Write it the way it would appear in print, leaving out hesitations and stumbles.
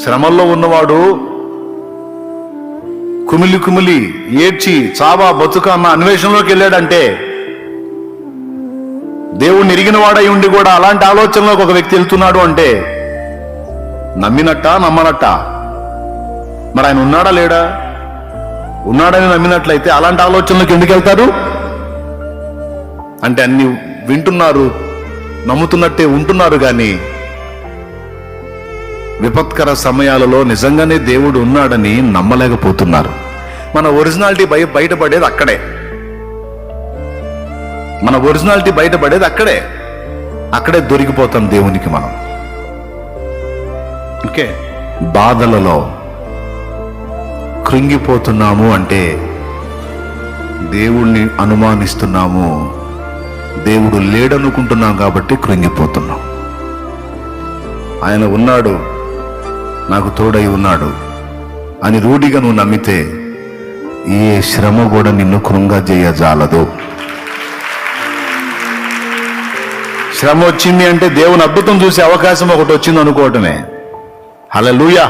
శ్రమల్లో ఉన్నవాడు కుమిలి కుమిలి ఏడ్చి చావా బతుక అన్న అన్వేషణలోకి వెళ్ళాడంటే, దేవుణ్ణి ఎరిగిన వాడై ఉండి కూడా అలాంటి ఆలోచనలోకి ఒక వ్యక్తి వెళ్తున్నాడు అంటే నమ్మినట్టా నమ్మనట్టా? మరి ఆయన ఉన్నాడా లేడా? ఉన్నాడని నమ్మినట్లయితే అలాంటి ఆలోచనలోకి ఎందుకు వెళ్తారు? అంటే అన్ని వింటున్నారు, నమ్ముతున్నట్టే ఉంటున్నారు, కానీ విపత్కర సమయాలలో నిజంగానే దేవుడు ఉన్నాడని నమ్మలేకపోతున్నారు. మన ఒరిజినాలిటీ బయటపడేది అక్కడే. మన ఒరిజినాలిటీ బయటపడేది అక్కడే దొరికిపోతాం దేవునికి మనం. ఓకే, బాధలలో కృంగిపోతున్నాము అంటే దేవుణ్ణి అనుమానిస్తున్నాము, దేవుడు లేడనుకుంటున్నాం కాబట్టి కృంగిపోతున్నాం. ఆయన ఉన్నాడు, నాకు తోడై ఉన్నాడు అని రూఢిగా నువ్వు నమ్మితే ఏ శ్రమ కూడా నిన్ను కృంగజేయజాలదు. శ్రమ వచ్చింది అంటే దేవుని అద్భుతం చూసే అవకాశం ఒకటి వచ్చింది అనుకోవటమే. హల్లెలూయా.